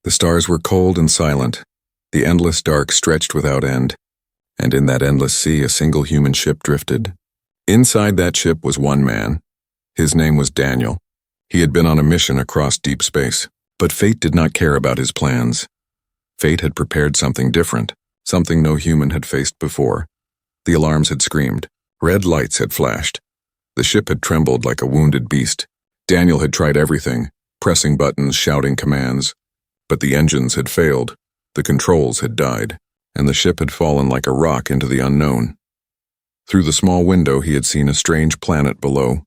The stars were cold and silent. The endless dark stretched without end, and in that endless sea a single human ship drifted. Inside that ship was one man. His name was Daniel. He had been on a mission across deep space, but fate did not care about his plans. Fate had prepared something different, something no human had faced before. The alarms had screamed. Red lights had flashed. The ship had trembled like a wounded beast. Daniel had tried everything, pressing buttons, shouting commands. But the engines had failed, the controls had died, and the ship had fallen like a rock into the unknown. Through the small window he had seen a strange planet below,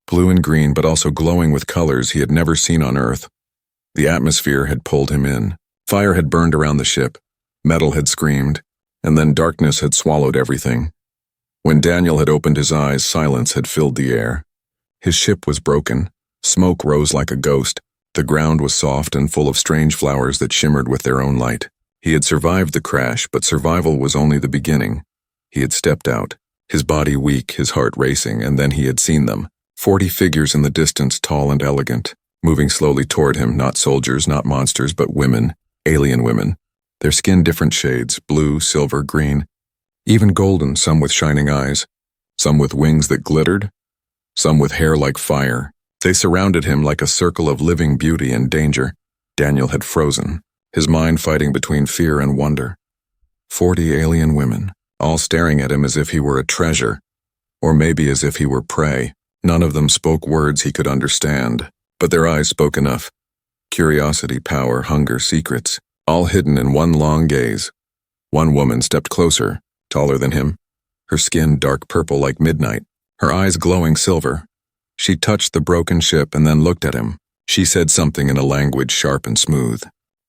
blue and green but also glowing with colors he had never seen on Earth. The atmosphere had pulled him in. Fire had burned around the ship, metal had screamed, and then darkness had swallowed everything. When Daniel had opened his eyes, silence had filled the air. His ship was broken. Smoke rose like a ghost. The ground was soft and full of strange flowers that shimmered with their own light. He had survived the crash, but survival was only the beginning. He had stepped out, his body weak, his heart racing, and then he had seen them. 40 figures in the distance, tall and elegant, moving slowly toward him, not soldiers, not monsters, but women, alien women. Their skin different shades, blue, silver, green, even golden, some with shining eyes, some with wings that glittered, some with hair like fire. They surrounded him like a circle of living beauty and danger. Daniel had frozen, his mind fighting between fear and wonder. 40 alien women, all staring at him as if he were a treasure, or maybe as if he were prey. None of them spoke words he could understand, but their eyes spoke enough. Curiosity, power, hunger, secrets, all hidden in one long gaze. One woman stepped closer, taller than him, her skin dark purple like midnight, her eyes glowing silver. She touched the broken ship and then looked at him. She said something in a language sharp and smooth.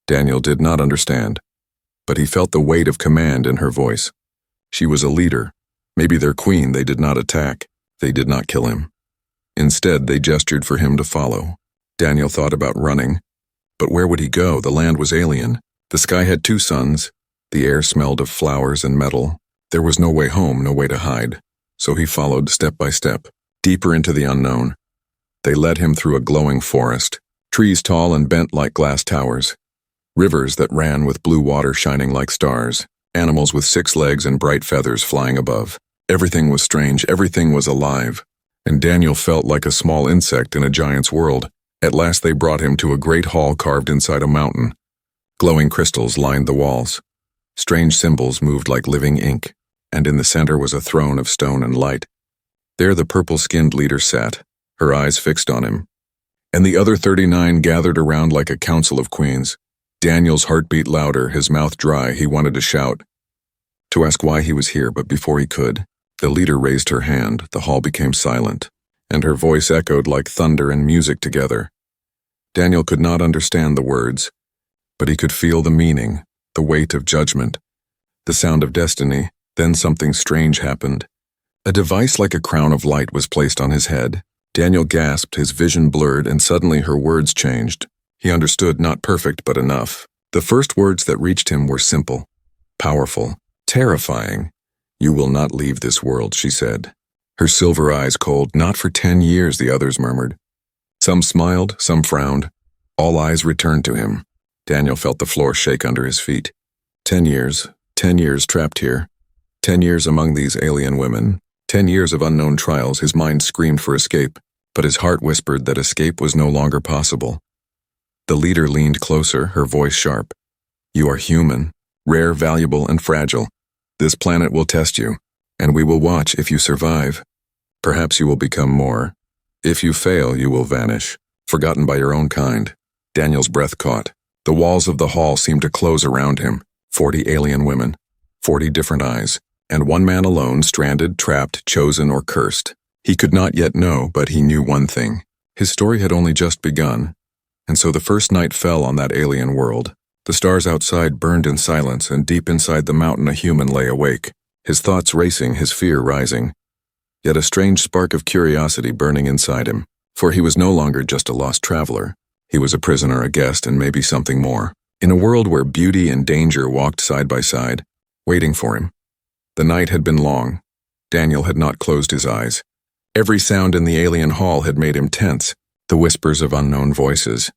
Daniel did not understand, but he felt the weight of command in her voice. She was a leader. Maybe their queen. They did not attack. They did not kill him. Instead, they gestured for him to follow. Daniel thought about running. But where would he go? The land was alien. The sky had 2 suns. The air smelled of flowers and metal. There was no way home, no way to hide. So he followed step by step, deeper into the unknown. They led him through a glowing forest, trees tall and bent like glass towers, rivers that ran with blue water shining like stars, animals with 6 legs and bright feathers flying above. Everything was strange, everything was alive, and Daniel felt like a small insect in a giant's world. At last they brought him to a great hall carved inside a mountain. Glowing crystals lined the walls. Strange symbols moved like living ink, and in the center was a throne of stone and light. There the purple-skinned leader sat, her eyes fixed on him, and the other 39 gathered around like a council of queens. Daniel's heart beat louder, his mouth dry. He wanted to shout, to ask why he was here, but before he could, the leader raised her hand. The hall became silent, and her voice echoed like thunder and music together. Daniel could not understand the words, but he could feel the meaning, the weight of judgment, the sound of destiny. Then something strange happened. A device like a crown of light was placed on his head. Daniel gasped, his vision blurred, and suddenly her words changed. He understood, not perfect, but enough. The first words that reached him were simple, powerful, terrifying. "You will not leave this world," she said. Her silver eyes cold. "Not for 10 years, the others murmured. Some smiled, some frowned. All eyes returned to him. Daniel felt the floor shake under his feet. 10 years, 10 years trapped here. 10 years among these alien women. 10 years of unknown trials. His mind screamed for escape, but his heart whispered that escape was no longer possible. The leader leaned closer, her voice sharp. "You are human, rare, valuable, and fragile. This planet will test you, and we will watch. If you survive, perhaps you will become more. If you fail, you will vanish, forgotten by your own kind." Daniel's breath caught. The walls of the hall seemed to close around him. 40 alien women, 40 different eyes, and one man alone, stranded, trapped, chosen, or cursed. He could not yet know, but he knew one thing. His story had only just begun, and so the first night fell on that alien world. The stars outside burned in silence, and deep inside the mountain a human lay awake, his thoughts racing, his fear rising, yet a strange spark of curiosity burning inside him, for he was no longer just a lost traveler. He was a prisoner, a guest, and maybe something more, in a world where beauty and danger walked side by side, waiting for him. The night had been long. Daniel had not closed his eyes. Every sound in the alien hall had made him tense, the whispers of unknown voices,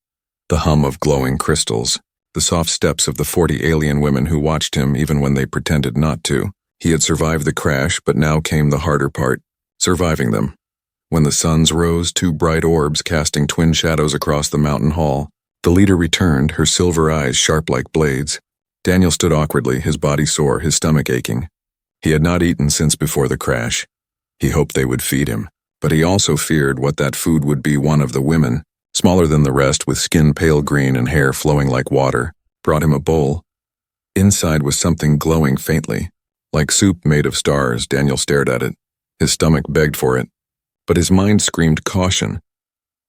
the hum of glowing crystals, the soft steps of the 40 alien women who watched him even when they pretended not to. He had survived the crash, but now came the harder part, surviving them. When the suns rose, two bright orbs casting twin shadows across the mountain hall, the leader returned, her silver eyes sharp like blades. Daniel stood awkwardly, his body sore, his stomach aching. He had not eaten since before the crash. He hoped they would feed him, but he also feared what that food would be. One of the women, smaller than the rest with skin pale green and hair flowing like water, brought him a bowl. Inside was something glowing faintly, like soup made of stars. Daniel stared at it. His stomach begged for it, but his mind screamed caution.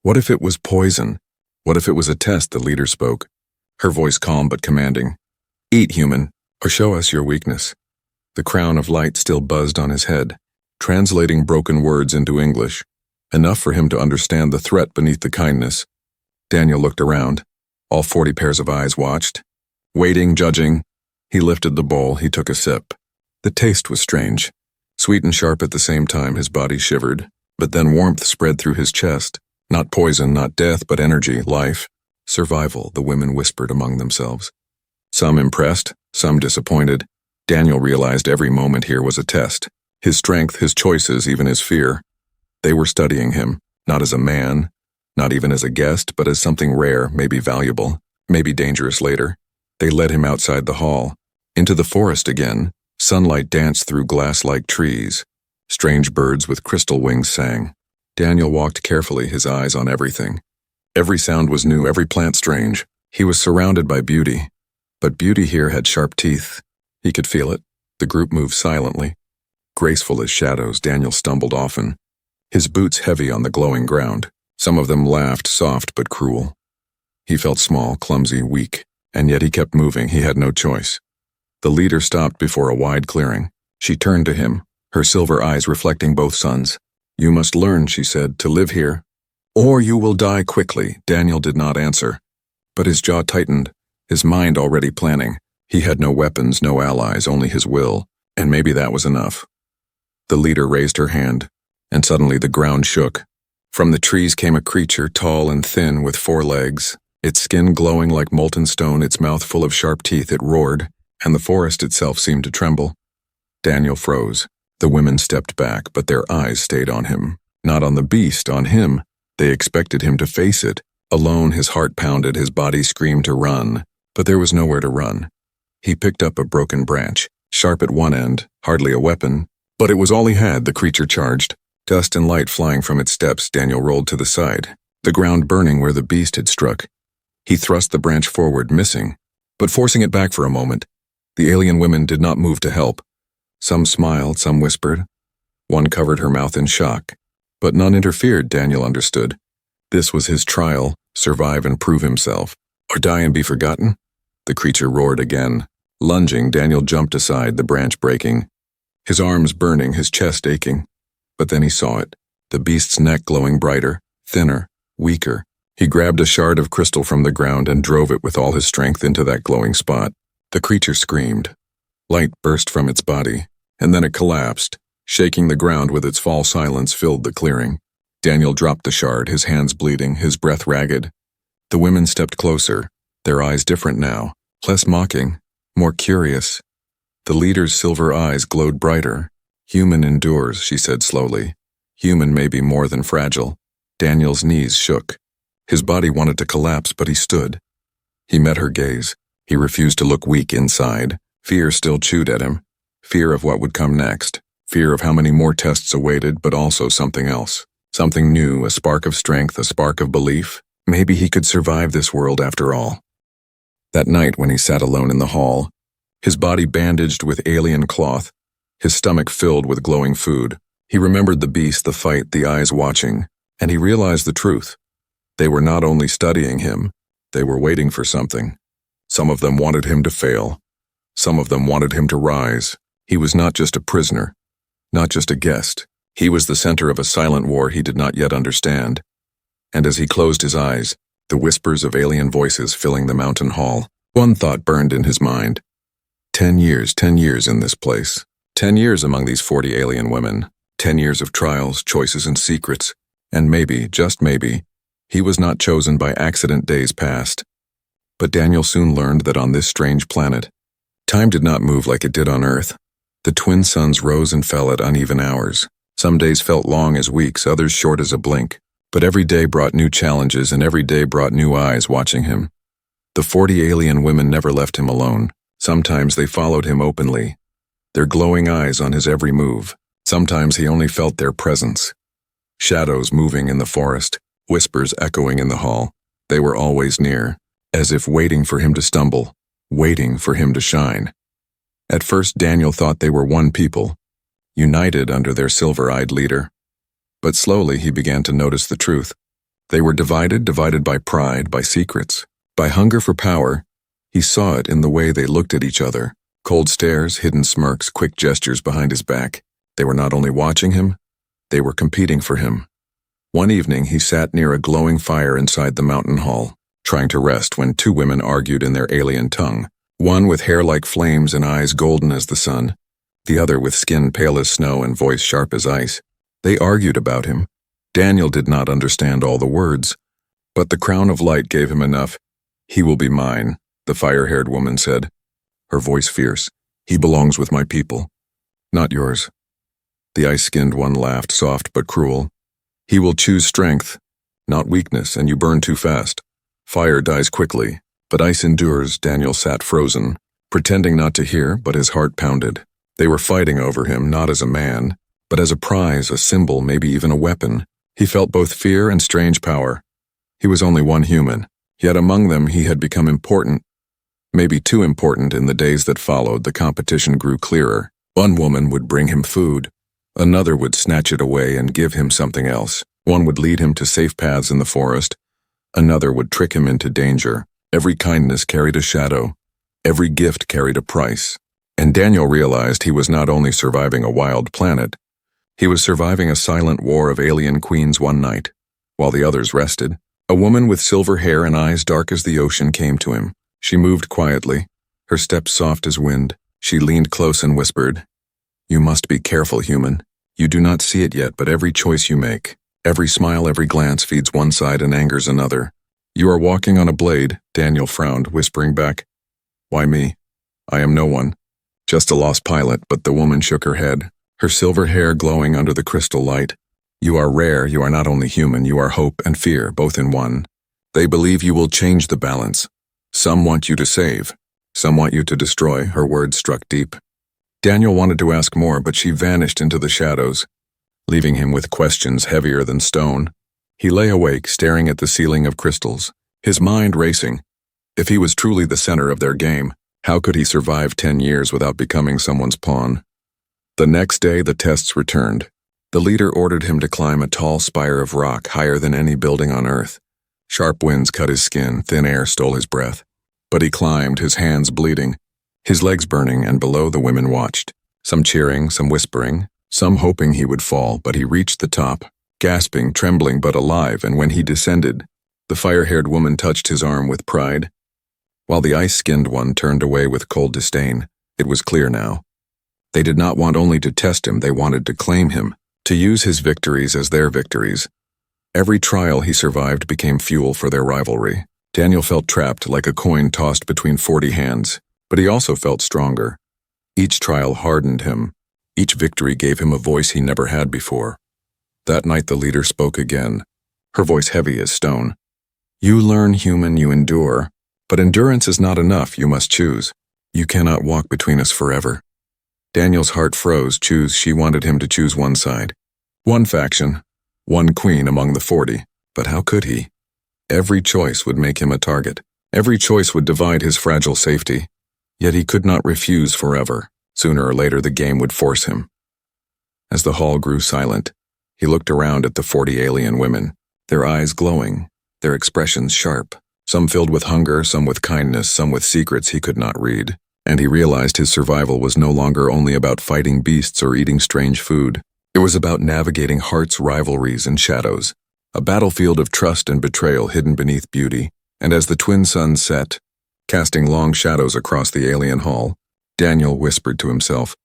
What if it was poison? What if it was a test? The leader spoke, her voice calm but commanding. Eat, human, or show us your weakness. The crown of light still buzzed on his head, translating broken words into English, enough for him to understand the threat beneath the kindness. Daniel looked around. All 40 pairs of eyes watched, waiting, judging. He lifted the bowl, he took a sip. The taste was strange, sweet and sharp at the same time. His body shivered, but then warmth spread through his chest. Not poison, not death, but energy, life, survival, the women whispered among themselves. Some impressed, some disappointed. Daniel realized every moment here was a test. His strength, his choices, even his fear. They were studying him, not as a man, not even as a guest, but as something rare, maybe valuable, maybe dangerous later. They led him outside the hall, into the forest again. Sunlight danced through glass-like trees. Strange birds with crystal wings sang. Daniel walked carefully, his eyes on everything. Every sound was new, every plant strange. He was surrounded by beauty, but beauty here had sharp teeth. He could feel it. The group moved silently. Graceful as shadows, Daniel stumbled often, his boots heavy on the glowing ground. Some of them laughed, soft but cruel. He felt small, clumsy, weak, and yet he kept moving. He had no choice. The leader stopped before a wide clearing. She turned to him, her silver eyes reflecting both suns. You must learn, she said, to live here, or you will die quickly. Daniel did not answer, but his jaw tightened, his mind already planning. He had no weapons, no allies, only his will, and maybe that was enough. The leader raised her hand, and suddenly the ground shook. From the trees came a creature, tall and thin, with 4 legs, its skin glowing like molten stone, its mouth full of sharp teeth. It roared, and the forest itself seemed to tremble. Daniel froze. The women stepped back, but their eyes stayed on him. Not on the beast, on him. They expected him to face it. Alone, his heart pounded, his body screamed to run, but there was nowhere to run. He picked up a broken branch, sharp at one end, hardly a weapon, but it was all he had. The creature charged. Dust and light flying from its steps. Daniel rolled to the side, the ground burning where the beast had struck. He thrust the branch forward, missing, but forcing it back for a moment. The alien women did not move to help. Some smiled, some whispered. One covered her mouth in shock, but none interfered. Daniel understood. This was his trial, survive and prove himself, or die and be forgotten. The creature roared again. Lunging, Daniel jumped aside, the branch breaking, his arms burning, his chest aching. But then he saw it, the beast's neck glowing brighter, thinner, weaker. He grabbed a shard of crystal from the ground and drove it with all his strength into that glowing spot. The creature screamed. Light burst from its body, and then it collapsed, shaking the ground with its fall. Silence filled the clearing. Daniel dropped the shard, his hands bleeding, his breath ragged. The women stepped closer, their eyes different now, less mocking, more curious. The leader's silver eyes glowed brighter. Human endures, she said slowly. Human may be more than fragile. Daniel's knees shook. His body wanted to collapse, but he stood. He met her gaze. He refused to look weak inside. Fear still chewed at him. Fear of what would come next. Fear of how many more tests awaited, but also something else. Something new, a spark of strength, a spark of belief. Maybe he could survive this world after all. That night when he sat alone in the hall, his body bandaged with alien cloth, his stomach filled with glowing food, he remembered the beast, the fight, the eyes watching, and he realized the truth. They were not only studying him, they were waiting for something. Some of them wanted him to fail. Some of them wanted him to rise. He was not just a prisoner, not just a guest. He was the center of a silent war he did not yet understand. And as he closed his eyes, the whispers of alien voices filling the mountain hall, one thought burned in his mind. 10 years in this place. 10 years among these 40 alien women. 10 years of trials, choices, and secrets. And maybe, just maybe, he was not chosen by accident. Days passed. But Daniel soon learned that on this strange planet, time did not move like it did on Earth. The twin suns rose and fell at uneven hours. Some days felt long as weeks, others short as a blink. But every day brought new challenges, and every day brought new eyes watching him. The 40 alien women never left him alone. Sometimes they followed him openly, their glowing eyes on his every move. Sometimes he only felt their presence. Shadows moving in the forest, whispers echoing in the hall. They were always near, as if waiting for him to stumble, waiting for him to shine. At first Daniel thought they were one people, united under their silver-eyed leader. But slowly he began to notice the truth. They were divided by pride, by secrets, by hunger for power. He saw it in the way they looked at each other. Cold stares, hidden smirks, quick gestures behind his back. They were not only watching him, they were competing for him. One evening he sat near a glowing fire inside the mountain hall, trying to rest when two women argued in their alien tongue. One with hair like flames and eyes golden as the sun, the other with skin pale as snow and voice sharp as ice. They argued about him. Daniel did not understand all the words, but the crown of light gave him enough. "He will be mine," the fire-haired woman said, her voice fierce. "He belongs with my people, not yours." The ice-skinned one laughed, soft but cruel. "He will choose strength, not weakness, and you burn too fast. Fire dies quickly, but ice endures." Daniel sat frozen, pretending not to hear, but his heart pounded. They were fighting over him, not as a man, but as a prize, a symbol, maybe even a weapon. He felt both fear and strange power. He was only one human, yet among them he had become important. Maybe too important. In the days that followed, the competition grew clearer. One woman would bring him food. Another would snatch it away and give him something else. One would lead him to safe paths in the forest. Another would trick him into danger. Every kindness carried a shadow. Every gift carried a price. And Daniel realized he was not only surviving a wild planet, he was surviving a silent war of alien queens. One night, while the others rested, a woman with silver hair and eyes dark as the ocean came to him. She moved quietly, her steps soft as wind. She leaned close and whispered, "You must be careful, human. You do not see it yet, but every choice you make, every smile, every glance feeds one side and angers another. You are walking on a blade." Daniel frowned, whispering back, "Why me? I am no one. Just a lost pilot." But the woman shook her head, her silver hair glowing under the crystal light. "You are rare. You are not only human, you are hope and fear, both in one. They believe you will change the balance. Some want you to save. Some want you to destroy." Her words struck deep. Daniel wanted to ask more, but she vanished into the shadows, leaving him with questions heavier than stone. He lay awake, staring at the ceiling of crystals, his mind racing. If he was truly the center of their game, how could he survive 10 years without becoming someone's pawn? The next day, the tests returned. The leader ordered him to climb a tall spire of rock higher than any building on Earth. Sharp winds cut his skin, thin air stole his breath. But he climbed, his hands bleeding, his legs burning, and below the women watched, some cheering, some whispering, some hoping he would fall. But he reached the top, gasping, trembling, but alive, and when he descended, the fire-haired woman touched his arm with pride, while the ice-skinned one turned away with cold disdain. It was clear now. They did not want only to test him, they wanted to claim him, to use his victories as their victories. Every trial he survived became fuel for their rivalry. Daniel felt trapped, like a coin tossed between 40 hands, but he also felt stronger. Each trial hardened him. Each victory gave him a voice he never had before. That night the leader spoke again, her voice heavy as stone. "You learn, human, you endure. But endurance is not enough, you must choose. You cannot walk between us forever." Daniel's heart froze. Choose. She wanted him to choose one side. One faction. One queen among the 40. But how could he? Every choice would make him a target. Every choice would divide his fragile safety. Yet he could not refuse forever. Sooner or later the game would force him. As the hall grew silent, he looked around at the 40 alien women, their eyes glowing, their expressions sharp, some filled with hunger, some with kindness, some with secrets he could not read. And he realized his survival was no longer only about fighting beasts or eating strange food. It was about navigating hearts, rivalries, and shadows, a battlefield of trust and betrayal hidden beneath beauty. And as the twin suns set, casting long shadows across the alien hall, Daniel whispered to himself,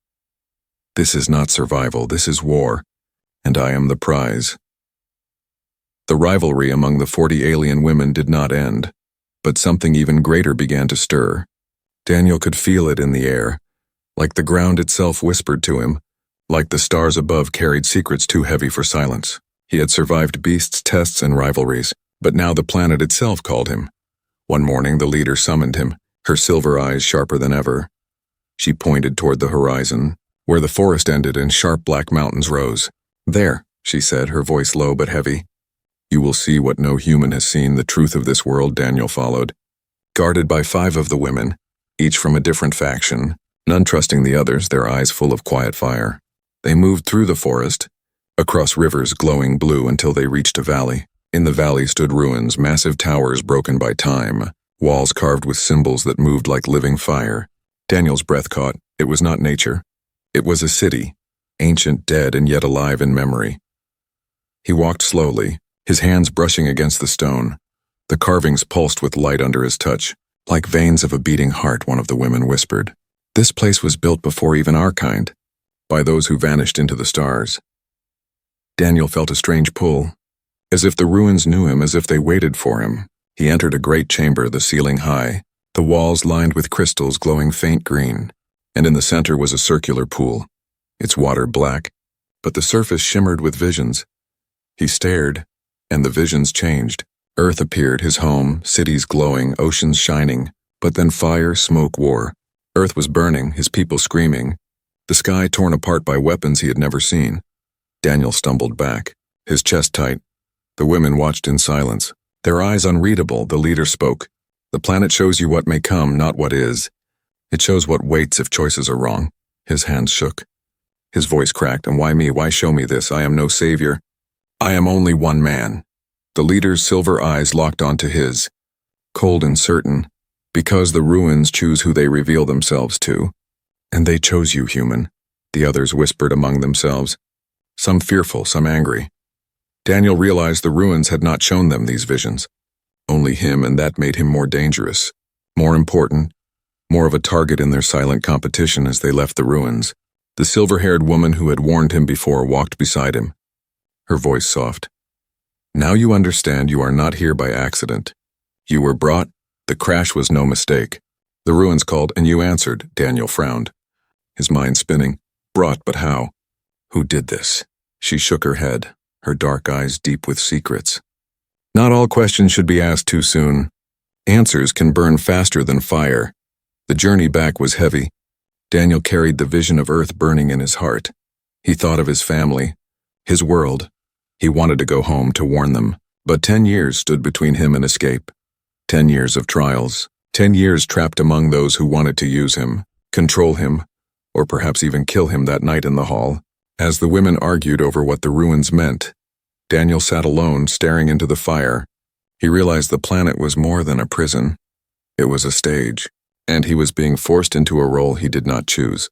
"This is not survival, this is war, and I am the prize." The rivalry among the 40 alien women did not end. But something even greater began to stir. Daniel could feel it in the air, like the ground itself whispered to him, like the stars above carried secrets too heavy for silence. He had survived beasts' tests and rivalries, but now the planet itself called him. One morning the leader summoned him, her silver eyes sharper than ever. She pointed toward the horizon, where the forest ended and sharp black mountains rose. "There," she said, her voice low but heavy. "You will see what no human has seen, the truth of this world." Daniel followed, guarded by 5 of the women, each from a different faction, none trusting the others, their eyes full of quiet fire. They moved through the forest, across rivers glowing blue until they reached a valley. In the valley stood ruins, massive towers broken by time, walls carved with symbols that moved like living fire. Daniel's breath caught. It was not nature. It was a city, ancient, dead, and yet alive in memory. He walked slowly, his hands brushing against the stone. The carvings pulsed with light under his touch. "Like veins of a beating heart," one of the women whispered. "This place was built before even our kind, by those who vanished into the stars." Daniel felt a strange pull, as if the ruins knew him, as if they waited for him. He entered a great chamber, the ceiling high, the walls lined with crystals glowing faint green, and in the center was a circular pool, its water black, but the surface shimmered with visions. He stared, and the visions changed. Earth appeared, his home, cities glowing, oceans shining, but then fire, smoke, war. Earth was burning, his people screaming, the sky torn apart by weapons he had never seen. Daniel stumbled back, his chest tight. The women watched in silence, their eyes unreadable. The leader spoke. "The planet shows you what may come, not what is. It shows what waits if choices are wrong." His hands shook. His voice cracked. "And why me? Why show me this? I am no savior. I am only one man." The leader's silver eyes locked onto his, cold and certain, "Because the ruins choose who they reveal themselves to." "And they chose you, human," the others whispered among themselves, some fearful, some angry. Daniel realized the ruins had not shown them these visions, only him, and that made him more dangerous, more important, more of a target in their silent competition. As they left the ruins, the silver-haired woman who had warned him before walked beside him, her voice soft. "Now you understand you are not here by accident. You were brought. The crash was no mistake. The ruins called, and you answered." Daniel frowned, his mind spinning. "Brought, but how? Who did this?" She shook her head, her dark eyes deep with secrets. "Not all questions should be asked too soon. Answers can burn faster than fire." The journey back was heavy. Daniel carried the vision of Earth burning in his heart. He thought of his family, his world. He wanted to go home to warn them, but 10 years stood between him and escape. 10 years of trials, 10 years trapped among those who wanted to use him, control him, or perhaps even kill him that night in the hall. As the women argued over what the ruins meant, Daniel sat alone, staring into the fire. He realized the planet was more than a prison. It was a stage, and he was being forced into a role he did not choose,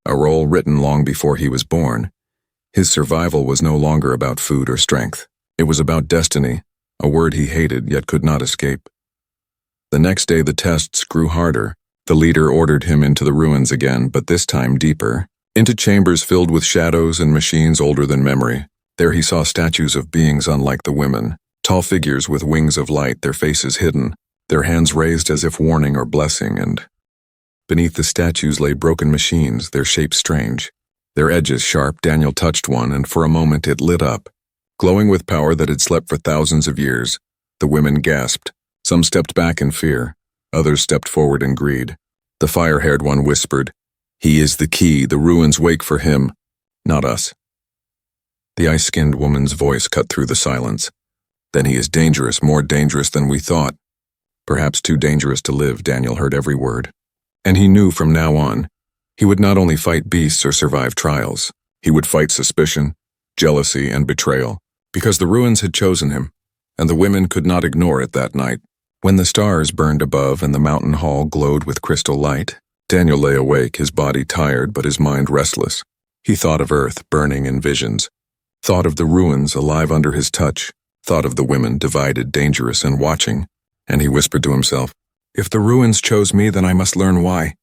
a role written long before he was born. His survival was no longer about food or strength. It was about destiny, a word he hated yet could not escape. The next day the tests grew harder. The leader ordered him into the ruins again, but this time deeper, into chambers filled with shadows and machines older than memory. There he saw statues of beings unlike the women, tall figures with wings of light, their faces hidden, their hands raised as if warning or blessing, and beneath the statues lay broken machines, their shapes strange, their edges sharp. Daniel touched one, and for a moment it lit up, glowing with power that had slept for thousands of years. The women gasped. Some stepped back in fear, others stepped forward in greed. The fire-haired one whispered, "He is the key, the ruins wake for him, not us." The ice-skinned woman's voice cut through the silence. "Then he is dangerous, more dangerous than we thought. Perhaps too dangerous to live." Daniel heard every word. And he knew from now on, he would not only fight beasts or survive trials, he would fight suspicion, jealousy, and betrayal, because the ruins had chosen him, and the women could not ignore it that night. When the stars burned above and the mountain hall glowed with crystal light, Daniel lay awake, his body tired but his mind restless. He thought of Earth burning in visions, thought of the ruins alive under his touch, thought of the women divided, dangerous, and watching, and he whispered to himself, "If the ruins chose me, then I must learn why,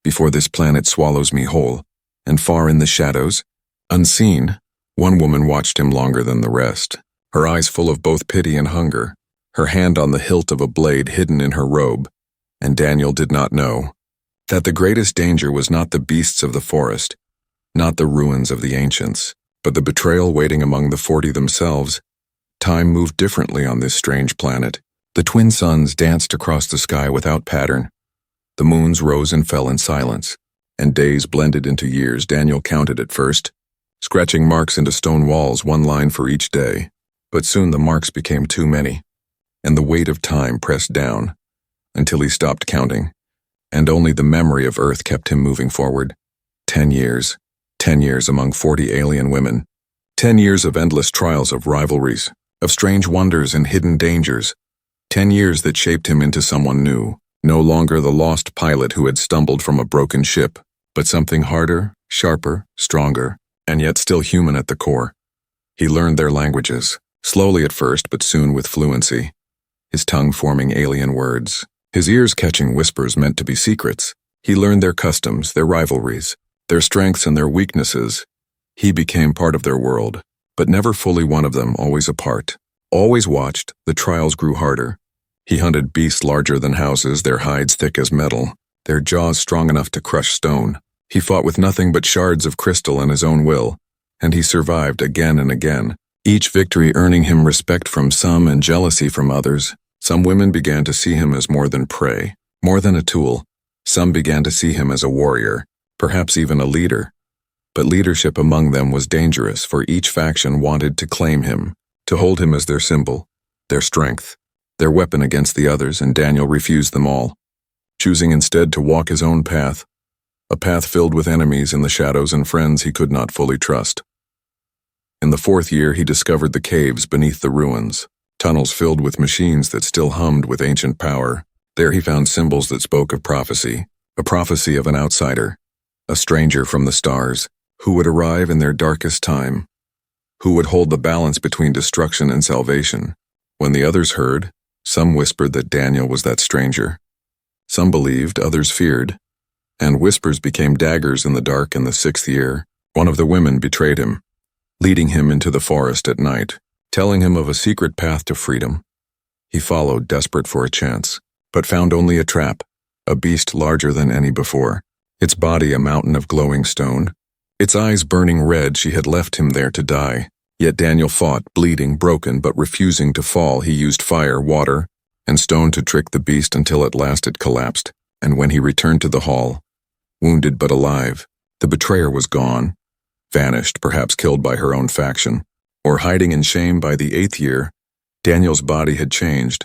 before this planet swallows me whole." And far in the shadows, unseen, one woman watched him longer than the rest, her eyes full of both pity and hunger, her hand on the hilt of a blade hidden in her robe, and Daniel did not know that the greatest danger was not the beasts of the forest, not the ruins of the ancients, but the betrayal waiting among the 40 themselves. Time moved differently on this strange planet. The twin suns danced across the sky without pattern. The moons rose and fell in silence, and days blended into years. Daniel counted at first, scratching marks into stone walls, one line for each day. But soon the marks became too many, and the weight of time pressed down, until he stopped counting, and only the memory of Earth kept him moving forward. 10 years. 10 years among 40 alien women. 10 years of endless trials, of rivalries, of strange wonders and hidden dangers. 10 years that shaped him into someone new, no longer the lost pilot who had stumbled from a broken ship, but something harder, sharper, stronger, and yet still human at the core. He learned their languages, slowly at first, but soon with fluency, his tongue forming alien words, his ears catching whispers meant to be secrets. He learned their customs, their rivalries, their strengths and their weaknesses. He became part of their world, but never fully one of them, always apart. Always watched, the trials grew harder. He hunted beasts larger than houses, their hides thick as metal, their jaws strong enough to crush stone. He fought with nothing but shards of crystal and his own will, and he survived again and again, each victory earning him respect from some and jealousy from others. Some women began to see him as more than prey, more than a tool. Some began to see him as a warrior, perhaps even a leader. But leadership among them was dangerous, for each faction wanted to claim him, to hold him as their symbol, their strength, their weapon against the others, and Daniel refused them all, choosing instead to walk his own path, a path filled with enemies in the shadows and friends he could not fully trust. In the 4th year, he discovered the caves beneath the ruins, tunnels filled with machines that still hummed with ancient power. There he found symbols that spoke of prophecy, a prophecy of an outsider, a stranger from the stars, who would arrive in their darkest time, who would hold the balance between destruction and salvation. When the others heard, some whispered that Daniel was that stranger. Some believed, others feared, and whispers became daggers in the dark. In the 6th year, one of the women betrayed him, leading him into the forest at night, telling him of a secret path to freedom. He followed, desperate for a chance, but found only a trap, a beast larger than any before, its body a mountain of glowing stone, its eyes burning red. She had left him there to die. Yet Daniel fought, bleeding, broken, but refusing to fall. He used fire, water, and stone to trick the beast until at last it collapsed, and when he returned to the hall, wounded but alive, the betrayer was gone, vanished, perhaps killed by her own faction, or hiding in shame. By the 8th year, Daniel's body had changed,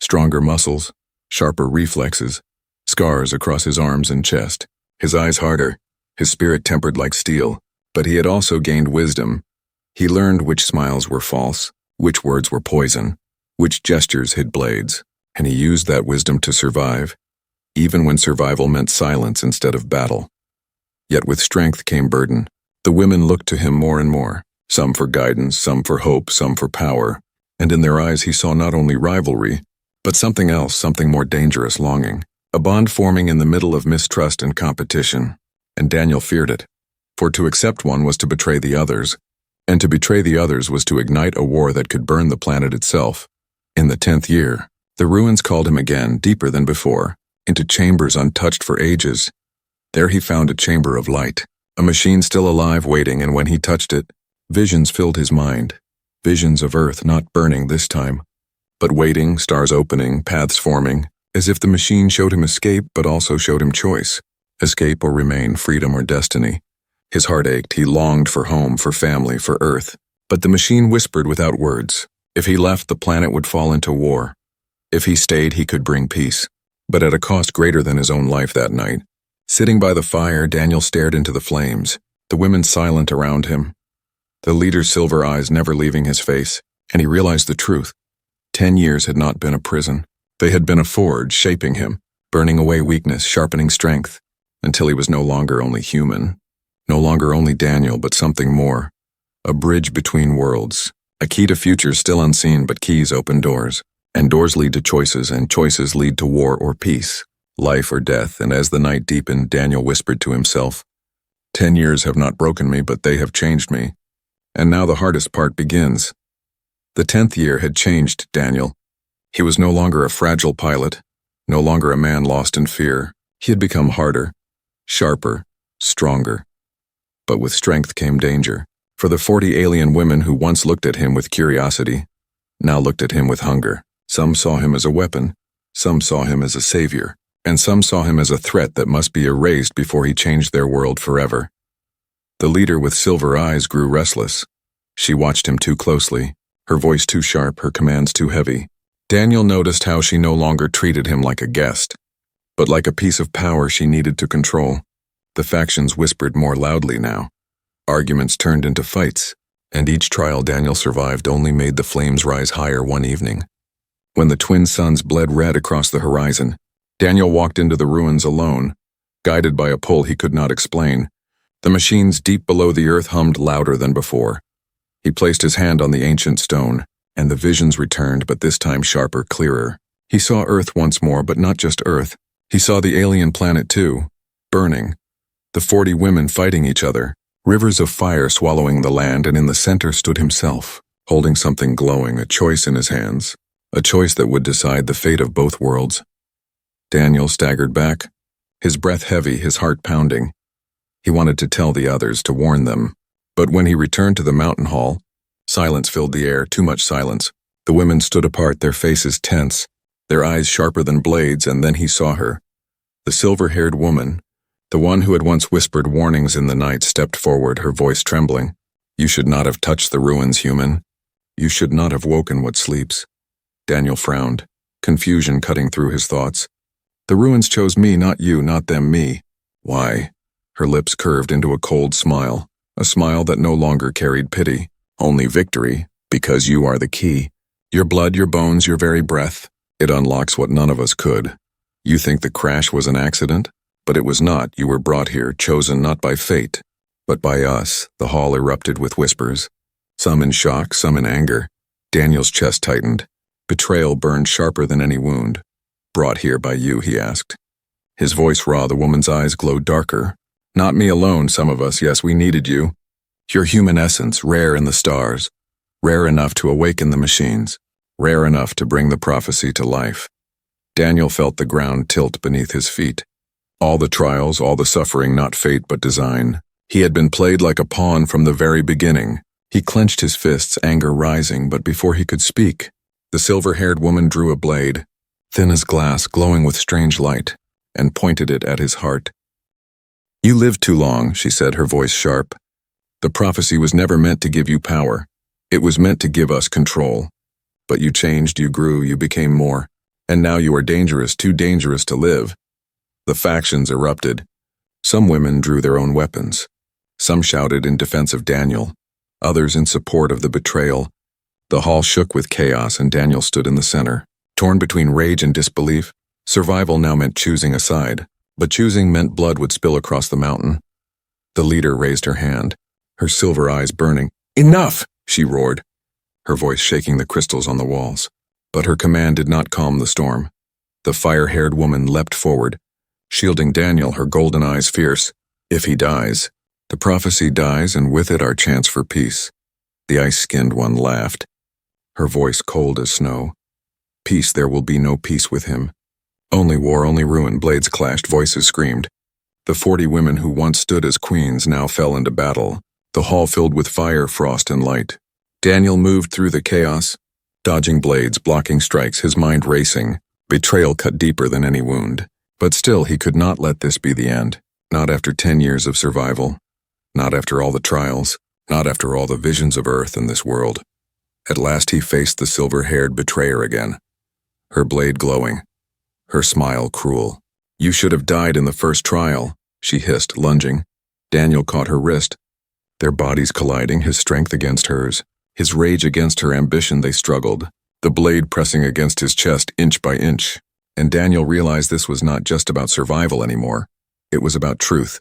stronger muscles, sharper reflexes, scars across his arms and chest, his eyes harder, his spirit tempered like steel. But he had also gained wisdom. He learned which smiles were false, which words were poison, which gestures hid blades, and he used that wisdom to survive, even when survival meant silence instead of battle. Yet with strength came burden. The women looked to him more and more, some for guidance, some for hope, some for power, and in their eyes he saw not only rivalry, but something else, something more dangerous, longing, a bond forming in the middle of mistrust and competition. And Daniel feared it, for to accept one was to betray the others, and to betray the others was to ignite a war that could burn the planet itself. In the 10th year, the ruins called him again, deeper than before, into chambers untouched for ages. There he found a chamber of light, a machine still alive waiting, and when he touched it, visions filled his mind, visions of Earth not burning this time, but waiting, stars opening, paths forming, as if the machine showed him escape but also showed him choice. Escape or remain, freedom or destiny. His heart ached. He longed for home, for family, for Earth. But the machine whispered without words. If he left, the planet would fall into war. If he stayed, he could bring peace, but at a cost greater than his own life. That night, sitting by the fire, Daniel stared into the flames, the women silent around him, the leader's silver eyes never leaving his face, and he realized the truth. 10 years had not been a prison. They had been a forge, shaping him, burning away weakness, sharpening strength, until he was no longer only human, no longer only Daniel, but something more, a bridge between worlds, a key to futures still unseen, but keys open doors, and doors lead to choices, and choices lead to war or peace, life or death. And as the night deepened, Daniel whispered to himself, 10 years have not broken me, but they have changed me, and now the hardest part begins. The 10th year had changed Daniel. He was no longer a fragile pilot, no longer a man lost in fear. He had become harder, sharper, stronger. But with strength came danger. For the 40 alien women who once looked at him with curiosity, now looked at him with hunger. Some saw him as a weapon, some saw him as a savior, and some saw him as a threat that must be erased before he changed their world forever. The leader with silver eyes grew restless. She watched him too closely, her voice too sharp, her commands too heavy. Daniel noticed how she no longer treated him like a guest, but like a piece of power she needed to control. The factions whispered more loudly now. Arguments turned into fights, and each trial Daniel survived only made the flames rise higher one evening. When the twin suns bled red across the horizon, Daniel walked into the ruins alone, guided by a pull he could not explain. The machines deep below the earth hummed louder than before. He placed his hand on the ancient stone, and the visions returned, but this time sharper, clearer. He saw Earth once more, but not just Earth. He saw the alien planet too, burning. The 40 women fighting each other, rivers of fire swallowing the land, and in the center stood himself, holding something glowing, a choice in his hands, a choice that would decide the fate of both worlds. Daniel staggered back, his breath heavy, his heart pounding. He wanted to tell the others, to warn them. But when he returned to the mountain hall, silence filled the air, too much silence. The women stood apart, their faces tense, their eyes sharper than blades, and then he saw her. The silver-haired woman, the one who had once whispered warnings in the night, stepped forward, her voice trembling. "You should not have touched the ruins, human. You should not have woken what sleeps." Daniel frowned, confusion cutting through his thoughts. "The ruins chose me, not you, not them, me." "Why?" Her lips curved into a cold smile, a smile that no longer carried pity, only victory, "because you are the key. Your blood, your bones, your very breath. It unlocks what none of us could. You think the crash was an accident? But it was not. You were brought here, chosen not by fate, but by us." The hall erupted with whispers, some in shock, some in anger. Daniel's chest tightened. Betrayal burned sharper than any wound. "Brought here by you?" he asked. His voice raw, the woman's eyes glowed darker. "Not me alone, some of us, yes, we needed you. Your human essence, rare in the stars, rare enough to awaken the machines, rare enough to bring the prophecy to life." Daniel felt the ground tilt beneath his feet. All the trials, all the suffering, not fate but design. He had been played like a pawn from the very beginning. He clenched his fists, anger rising, but before he could speak, the silver-haired woman drew a blade, thin as glass, glowing with strange light, and pointed it at his heart. "You lived too long," she said, her voice sharp. "The prophecy was never meant to give you power. It was meant to give us control. But you changed, you grew, you became more. And now you are dangerous, too dangerous to live." The factions erupted. Some women drew their own weapons. Some shouted in defense of Daniel, others in support of the betrayal. The hall shook with chaos, and Daniel stood in the center. Torn between rage and disbelief, survival now meant choosing a side, but choosing meant blood would spill across the mountain. The leader raised her hand, her silver eyes burning. "Enough!" she roared, her voice shaking the crystals on the walls. But her command did not calm the storm. The fire-haired woman leapt forward, shielding Daniel, her golden eyes fierce. "If he dies, the prophecy dies, and with it our chance for peace." The ice-skinned one laughed, her voice cold as snow. "Peace, there will be no peace with him. Only war, only ruin." Blades clashed, voices screamed. The 40 women who once stood as queens now fell into battle, the hall filled with fire, frost, and light. Daniel moved through the chaos, dodging blades, blocking strikes, his mind racing. Betrayal cut deeper than any wound. But still, he could not let this be the end. Not after 10 years of survival. Not after all the trials. Not after all the visions of Earth and this world. At last he faced the silver-haired betrayer again, her blade glowing, her smile cruel. "You should have died in the first trial," she hissed, lunging. Daniel caught her wrist, their bodies colliding, his strength against hers, his rage against her ambition. They struggled, the blade pressing against his chest inch by inch. And Daniel realized this was not just about survival anymore. It was about truth,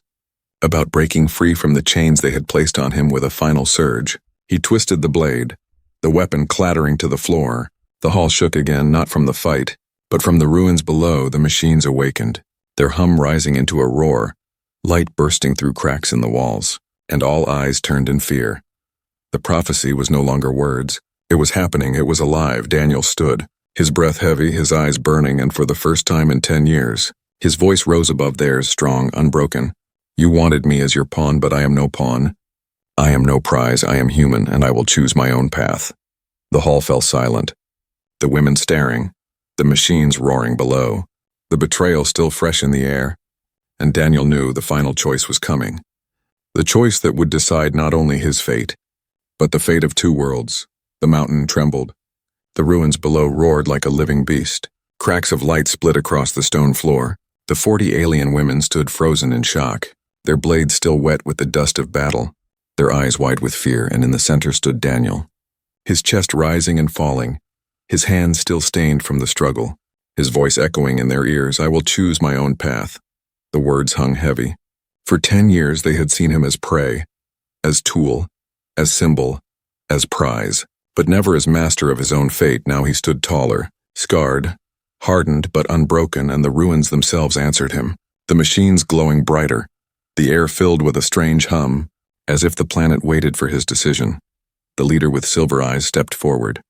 about breaking free from the chains they had placed on him with a final surge. He twisted the blade, the weapon clattering to the floor. The hall shook again, not from the fight, but from the ruins below. The machines awakened, their hum rising into a roar, light bursting through cracks in the walls, and all eyes turned in fear. The prophecy was no longer words. It was happening, it was alive. Daniel stood, His breath heavy, his eyes burning, and for the first time in 10 years, his voice rose above theirs, strong, unbroken. You wanted me as your pawn, but I am no pawn. I am no prize, I am human, and I will choose my own path. The hall fell silent. The women staring, the machines roaring below, the betrayal still fresh in the air, and Daniel knew the final choice was coming. The choice that would decide not only his fate, but the fate of two worlds. The mountain trembled. The ruins below roared like a living beast. Cracks of light split across the stone floor. The 40 alien women stood frozen in shock, their blades still wet with the dust of battle, their eyes wide with fear, and in the center stood Daniel, his chest rising and falling, his hands still stained from the struggle, his voice echoing in their ears, I will choose my own path. The words hung heavy. For 10 years they had seen him as prey, as tool, as symbol, as prize, but never as master of his own fate. Now he stood taller, scarred, hardened but unbroken, and the ruins themselves answered him, the machines glowing brighter, the air filled with a strange hum, as if the planet waited for his decision. The leader with silver eyes stepped forward,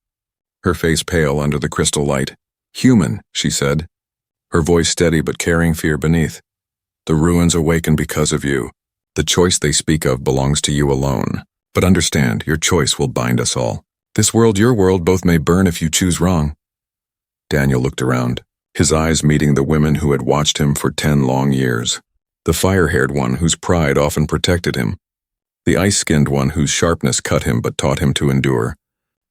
her face pale under the crystal light. Human, she said, her voice steady but carrying fear beneath. The ruins awaken because of you. The choice they speak of belongs to you alone. But understand, your choice will bind us all. This world, your world, both may burn if you choose wrong. Daniel looked around, his eyes meeting the women who had watched him for 10 long years. The fire-haired one whose pride often protected him. The ice-skinned one whose sharpness cut him but taught him to endure.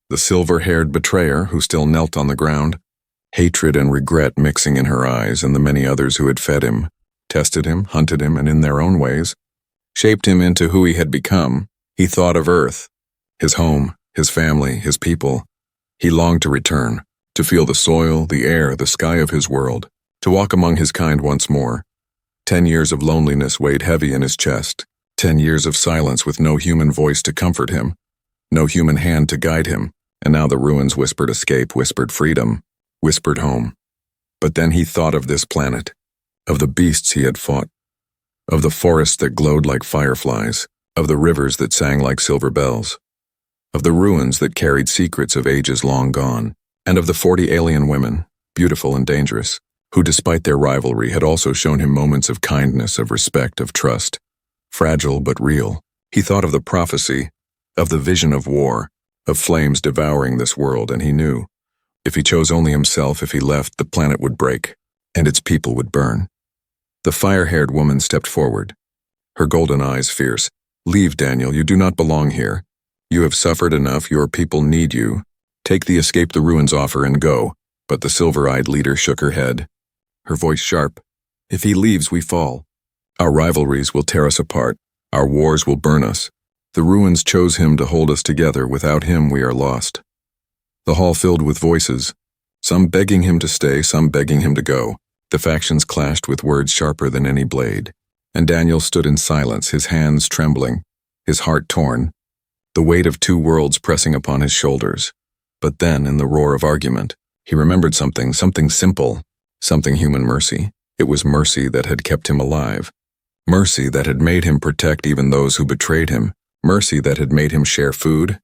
The silver-haired betrayer who still knelt on the ground, hatred and regret mixing in her eyes, and the many others who had fed him, tested him, hunted him, and in their own ways, shaped him into who he had become. He thought of Earth, his home, his family, his people. He longed to return, to feel the soil, the air, the sky of his world, to walk among his kind once more. 10 years of loneliness weighed heavy in his chest, 10 years of silence with no human voice to comfort him, no human hand to guide him, and now the ruins whispered escape, whispered freedom, whispered home. But then he thought of this planet, of the beasts he had fought, of the forests that glowed like fireflies, of the rivers that sang like silver bells, of the ruins that carried secrets of ages long gone, and of the 40 alien women, beautiful and dangerous, who despite their rivalry had also shown him moments of kindness, of respect, of trust, fragile but real. He thought of the prophecy, of the vision of war, of flames devouring this world, and he knew, if he chose only himself, if he left, the planet would break, and its people would burn. The fire-haired woman stepped forward, her golden eyes fierce. Leave, Daniel, you do not belong here. You have suffered enough, your people need you. Take the escape the ruins offer and go. But the silver-eyed leader shook her head, her voice sharp. If he leaves, we fall. Our rivalries will tear us apart. Our wars will burn us. The ruins chose him to hold us together. Without him, we are lost. The hall filled with voices, some begging him to stay, some begging him to go. The factions clashed with words sharper than any blade. And Daniel stood in silence, his hands trembling, his heart torn, the weight of two worlds pressing upon his shoulders. But then, in the roar of argument, he remembered something simple, something human mercy. It was mercy that had kept him alive. Mercy that had made him protect even those who betrayed him. Mercy that had made him share food,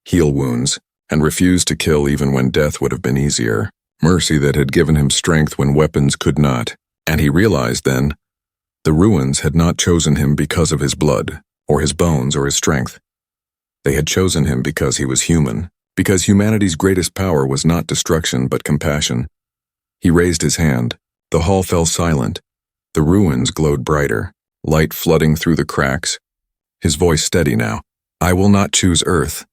heal wounds, and refuse to kill even when death would have been easier. Mercy that had given him strength when weapons could not. And he realized then, the ruins had not chosen him because of his blood, or his bones, or his strength. They had chosen him because he was human, because humanity's greatest power was not destruction but compassion. He raised his hand. The hall fell silent. The ruins glowed brighter, light flooding through the cracks. His voice steady now. I will not choose Earth,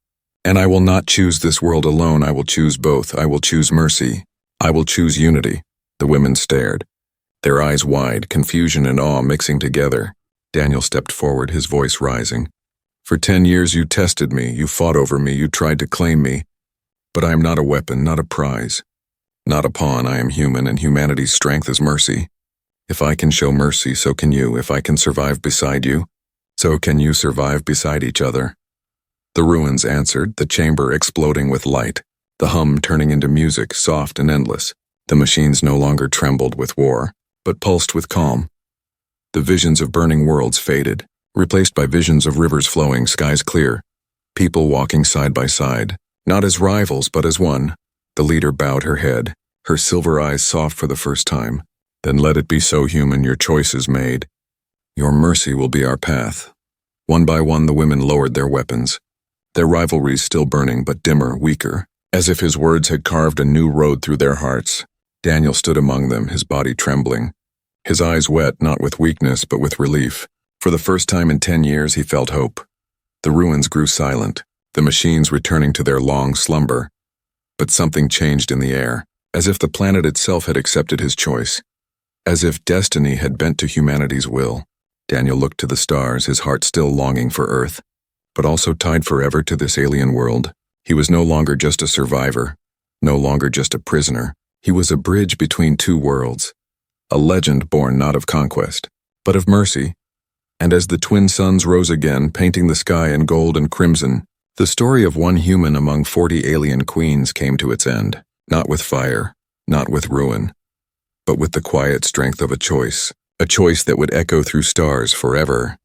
and I will not choose this world alone. I will choose both. I will choose mercy. I will choose unity. The women stared, their eyes wide, confusion and awe mixing together. Daniel stepped forward, his voice rising. For 10 years you tested me, you fought over me, you tried to claim me. But I am not a weapon, not a prize, not a pawn. I am human, and humanity's strength is mercy. If I can show mercy, so can you. If I can survive beside you, so can you survive beside each other. The ruins answered, the chamber exploding with light, the hum turning into music, soft and endless. The machines no longer trembled with war, but pulsed with calm. The visions of burning worlds faded, replaced by visions of rivers flowing, skies clear, people walking side by side, not as rivals but as one. The leader bowed her head, her silver eyes soft for the first time. Then let it be so, human, your choice is made. Your mercy will be our path. One by one the women lowered their weapons, their rivalries still burning but dimmer, weaker, as if his words had carved a new road through their hearts. Daniel stood among them, his body trembling, his eyes wet not with weakness but with relief. For the first time in 10 years he felt hope. The ruins grew silent, the machines returning to their long slumber. But something changed in the air, as if the planet itself had accepted his choice, as if destiny had bent to humanity's will. Daniel looked to the stars, his heart still longing for Earth, but also tied forever to this alien world. He was no longer just a survivor, no longer just a prisoner. He was a bridge between two worlds, a legend born not of conquest, but of mercy. And as the twin suns rose again, painting the sky in gold and crimson, the story of one human among 40 alien queens came to its end, not with fire, not with ruin, but with the quiet strength of a choice that would echo through stars forever.